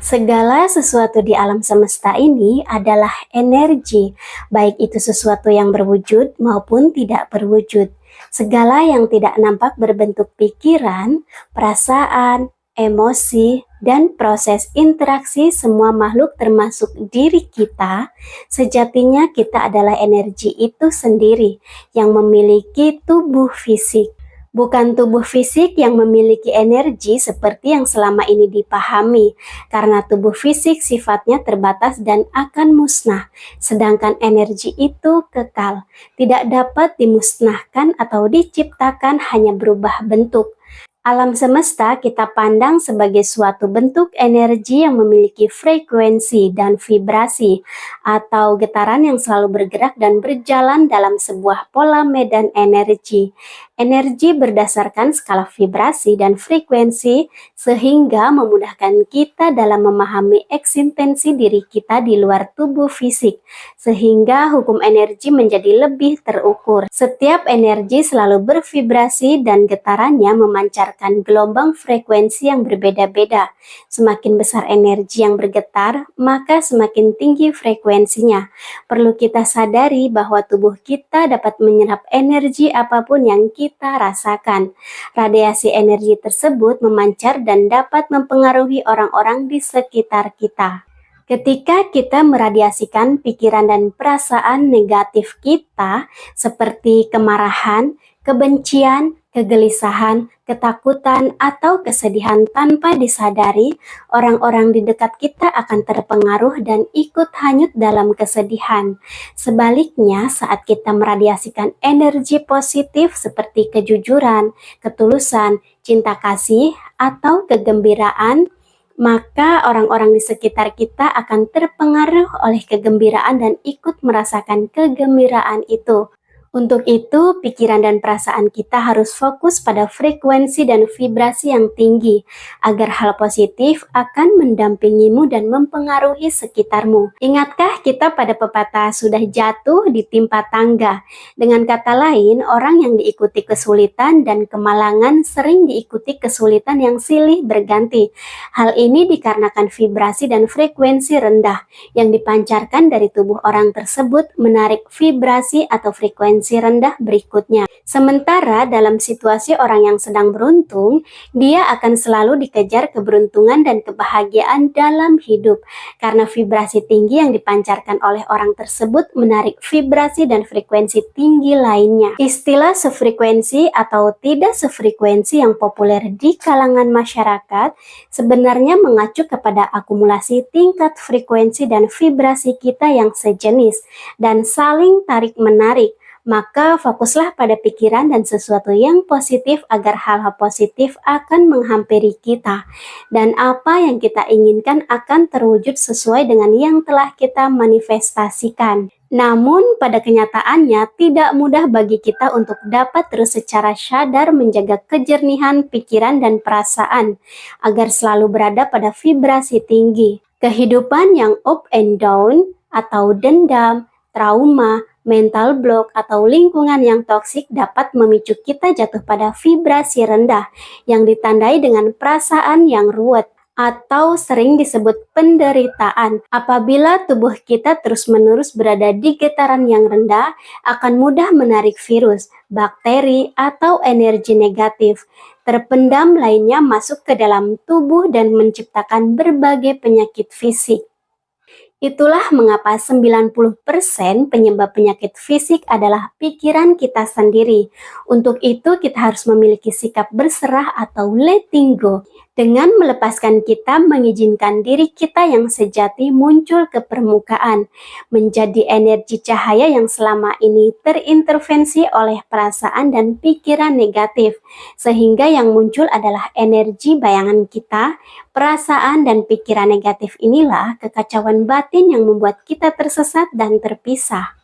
Segala sesuatu di alam semesta ini adalah energi, baik itu sesuatu yang berwujud maupun tidak berwujud. Segala yang tidak nampak berbentuk pikiran, perasaan, emosi, dan proses interaksi semua makhluk termasuk diri kita, sejatinya kita adalah energi itu sendiri yang memiliki tubuh fisik. Bukan tubuh fisik yang memiliki energi seperti yang selama ini dipahami, karena tubuh fisik sifatnya terbatas dan akan musnah, sedangkan energi itu kekal, tidak dapat dimusnahkan atau diciptakan, hanya berubah bentuk. Alam semesta kita pandang sebagai suatu bentuk energi yang memiliki frekuensi dan vibrasi atau getaran yang selalu bergerak dan berjalan dalam sebuah pola medan energi. Energi berdasarkan skala vibrasi dan frekuensi sehingga memudahkan kita dalam memahami eksistensi diri kita di luar tubuh fisik, sehingga hukum energi menjadi lebih terukur. Setiap energi selalu bervibrasi dan getarannya memancarkan gelombang frekuensi yang berbeda-beda. Semakin besar energi yang bergetar, maka semakin tinggi frekuensinya. Perlu kita sadari bahwa tubuh kita dapat menyerap energi apapun yang kita rasakan. Radiasi energi tersebut memancar dan dapat mempengaruhi orang-orang di sekitar kita. Ketika kita meradiasikan pikiran dan perasaan negatif kita, seperti kemarahan, kebencian, kegelisahan, ketakutan, atau kesedihan tanpa disadari, orang-orang di dekat kita akan terpengaruh dan ikut hanyut dalam kesedihan. Sebaliknya, saat kita meradiasikan energi positif seperti kejujuran, ketulusan, cinta kasih, atau kegembiraan, maka orang-orang di sekitar kita akan terpengaruh oleh kegembiraan dan ikut merasakan kegembiraan itu. Untuk itu, pikiran dan perasaan kita harus fokus pada frekuensi dan vibrasi yang tinggi, agar hal positif akan mendampingimu dan mempengaruhi sekitarmu. Ingatkah kita pada pepatah sudah jatuh ditimpa tangga? Dengan kata lain, orang yang diikuti kesulitan dan kemalangan sering diikuti kesulitan yang silih berganti. Hal ini dikarenakan vibrasi dan frekuensi rendah yang dipancarkan dari tubuh orang tersebut menarik vibrasi atau frekuensi rendah berikutnya. Sementara dalam situasi orang yang sedang beruntung, dia akan selalu dikejar keberuntungan dan kebahagiaan dalam hidup, karena vibrasi tinggi yang dipancarkan oleh orang tersebut menarik vibrasi dan frekuensi tinggi lainnya. Istilah sefrekuensi atau tidak sefrekuensi yang populer di kalangan masyarakat sebenarnya mengacu kepada akumulasi tingkat frekuensi dan vibrasi kita yang sejenis dan saling tarik-menarik. Maka fokuslah pada pikiran dan sesuatu yang positif agar hal-hal positif akan menghampiri kita. Dan apa yang kita inginkan akan terwujud sesuai dengan yang telah kita manifestasikan. Namun pada kenyataannya tidak mudah bagi kita untuk dapat terus secara sadar menjaga kejernihan pikiran dan perasaan agar selalu berada pada vibrasi tinggi. Kehidupan yang up and down atau dendam, trauma, mental block, atau lingkungan yang toksik dapat memicu kita jatuh pada vibrasi rendah yang ditandai dengan perasaan yang ruwet atau sering disebut penderitaan. Apabila tubuh kita terus-menerus berada di getaran yang rendah, akan mudah menarik virus, bakteri, atau energi negatif terpendam lainnya masuk ke dalam tubuh dan menciptakan berbagai penyakit fisik. Itulah mengapa 90% penyebab penyakit fisik adalah pikiran kita sendiri. Untuk itu kita harus memiliki sikap berserah atau letting go. Dengan melepaskan kita mengizinkan diri kita yang sejati muncul ke permukaan, menjadi energi cahaya yang selama ini terintervensi oleh perasaan dan pikiran negatif, sehingga yang muncul adalah energi bayangan kita. Perasaan dan pikiran negatif inilah kekacauan batin yang membuat kita tersesat dan terpisah.